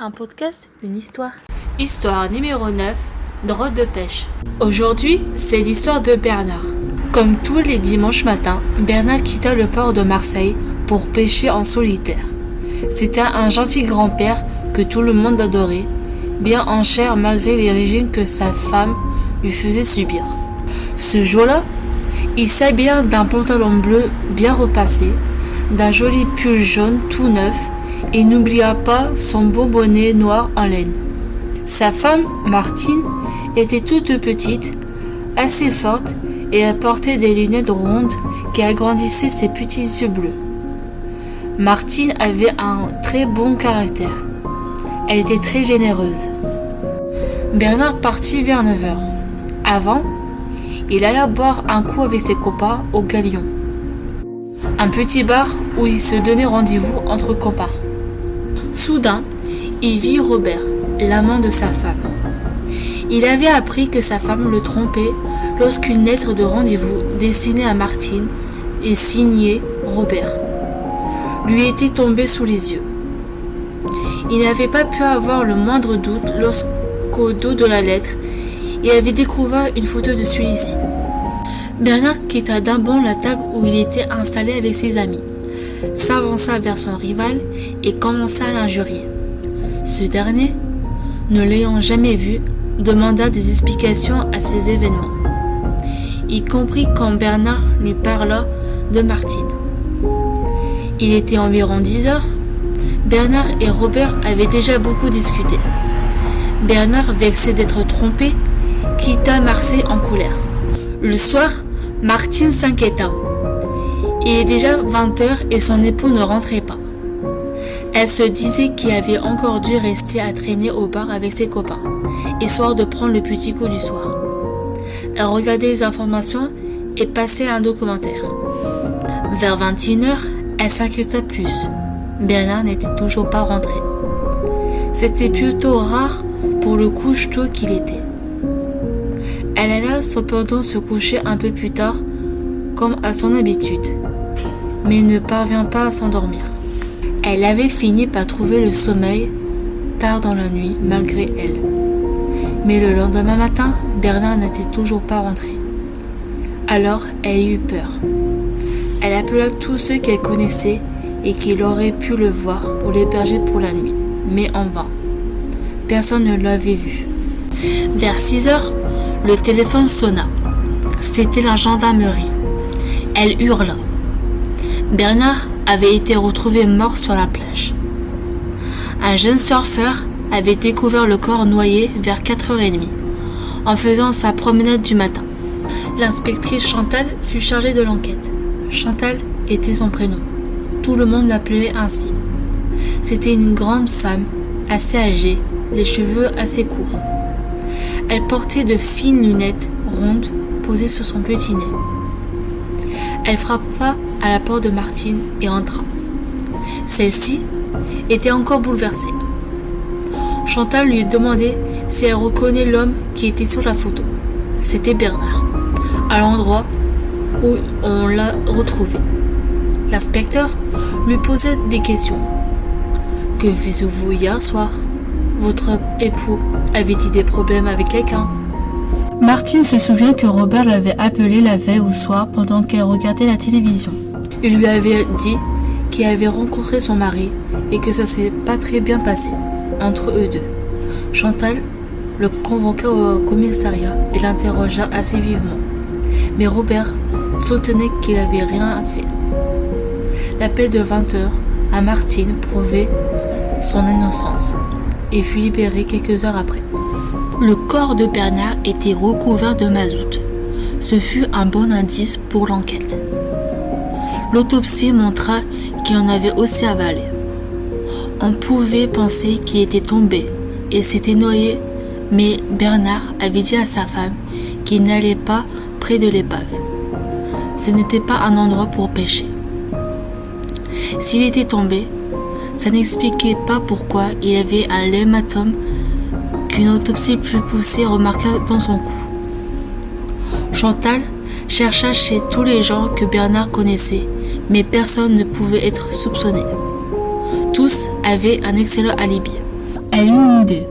Un podcast, une histoire. Histoire numéro 9, drôle de pêche. Aujourd'hui, c'est l'histoire de Bernard. Comme tous les dimanches matins, Bernard quitta le port de Marseille pour pêcher en solitaire. C'était un gentil grand-père que tout le monde adorait, bien en chair malgré les régimes que sa femme lui faisait subir. Ce jour-là, il s'habilla d'un pantalon bleu bien repassé, d'un joli pull jaune tout neuf, et n'oublia pas son beau bonnet noir en laine. Sa femme, Martine, était toute petite, assez forte, et elle portait des lunettes rondes qui agrandissaient ses petits yeux bleus. Martine avait un très bon caractère. Elle était très généreuse. Bernard partit vers 9h. Avant, il alla boire un coup avec ses copains au Galion, un petit bar où il se donnait rendez-vous entre copains. Soudain, il vit Robert, l'amant de sa femme. Il avait appris que sa femme le trompait lorsqu'une lettre de rendez-vous destinée à Martine et signée Robert lui était tombée sous les yeux. Il n'avait pas pu avoir le moindre doute lorsqu'au dos de la lettre, il avait découvert une photo de celui-ci. Bernard quitta d'un bond la table où il était installé avec ses amis, s'avança vers son rival et commença à l'injurier. Ce dernier, ne l'ayant jamais vu, demanda des explications à ces événements. Il comprit quand Bernard lui parla de Martine. Il était environ 10h. Bernard et Robert avaient déjà beaucoup discuté. Bernard, vexé d'être trompé, quitta Marseille en colère. Le soir, Martine s'inquiéta. Il est déjà 20h et son époux ne rentrait pas. Elle se disait qu'il avait encore dû rester à traîner au bar avec ses copains, histoire de prendre le petit coup du soir. Elle regardait les informations et passait un documentaire. Vers 21h, elle s'inquiéta plus. Bernard n'était toujours pas rentré. C'était plutôt rare pour le couche-tôt qu'il était. Elle alla cependant se coucher un peu plus tard, comme à son habitude, mais ne parvint pas à s'endormir. Elle avait fini par trouver le sommeil tard dans la nuit, malgré elle. Mais le lendemain matin, Bernard n'était toujours pas rentré. Alors, elle eut peur. Elle appela tous ceux qu'elle connaissait et qui auraient pu le voir pour l'héberger pour la nuit, mais en vain. Personne ne l'avait vu. Vers 6h, le téléphone sonna. C'était la gendarmerie. Elle hurla. Bernard avait été retrouvé mort sur la plage. Un jeune surfeur avait découvert le corps noyé vers 4h30, en faisant sa promenade du matin. L'inspectrice Chantal fut chargée de l'enquête. Chantal était son prénom. Tout le monde l'appelait ainsi. C'était une grande femme, assez âgée, les cheveux assez courts. Elle portait de fines lunettes rondes posées sur son petit nez. Elle frappa à la porte de Martine et entra. Celle-ci était encore bouleversée. Chantal lui demandait si elle reconnaît l'homme qui était sur la photo. C'était Bernard, à l'endroit où on l'a retrouvé. L'inspecteur lui posait des questions. « Que faisiez-vous hier soir? Votre époux avait-il des problèmes avec quelqu'un ?» Martine se souvient que Robert l'avait appelée la veille au soir pendant qu'elle regardait la télévision. Il lui avait dit qu'il avait rencontré son mari et que ça s'est pas très bien passé entre eux deux. Chantal le convoqua au commissariat et l'interrogea assez vivement. Mais Robert soutenait qu'il n'avait rien fait. L'appel de 20h à Martine prouvait son innocence et fut libéré quelques heures après. Le corps de Bernard était recouvert de mazout. Ce fut un bon indice pour l'enquête. L'autopsie montra qu'il en avait aussi avalé. On pouvait penser qu'il était tombé et s'était noyé, mais Bernard avait dit à sa femme qu'il n'allait pas près de l'épave. Ce n'était pas un endroit pour pêcher. S'il était tombé, ça n'expliquait pas pourquoi il avait un hématome qu'une autopsie plus poussée remarqua dans son cou. Chantal chercha chez tous les gens que Bernard connaissait, mais personne ne pouvait être soupçonné. Tous avaient un excellent alibi. Elle eut une idée.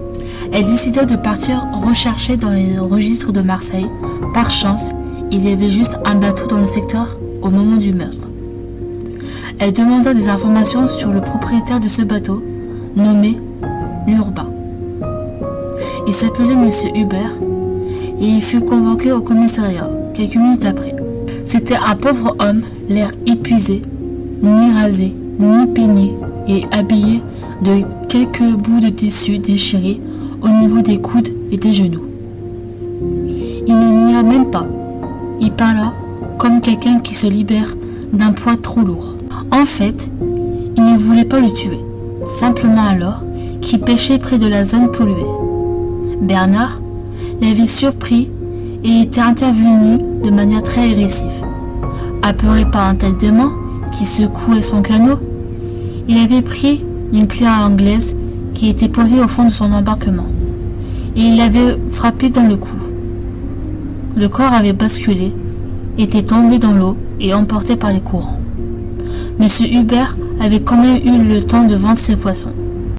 Elle décida de partir rechercher dans les registres de Marseille. Par chance, il y avait juste un bateau dans le secteur au moment du meurtre. Elle demanda des informations sur le propriétaire de ce bateau, nommé l'Urbain. Il s'appelait Monsieur Hubert et il fut convoqué au commissariat quelques minutes après. C'était un pauvre homme, l'air épuisé, ni rasé, ni peigné et habillé de quelques bouts de tissu déchirés au niveau des coudes et des genoux. Il ne nia même pas. Il parla comme quelqu'un qui se libère d'un poids trop lourd. En fait, il ne voulait pas le tuer, simplement alors qu'il pêchait près de la zone polluée. Bernard l'avait surpris et était intervenu de manière très agressive. Apeuré par un tel démon qui secouait son canot, il avait pris une clé anglaise qui était posée au fond de son embarquement et il l'avait frappé dans le cou. Le corps avait basculé, était tombé dans l'eau et emporté par les courants. Monsieur Hubert avait quand même eu le temps de vendre ses poissons.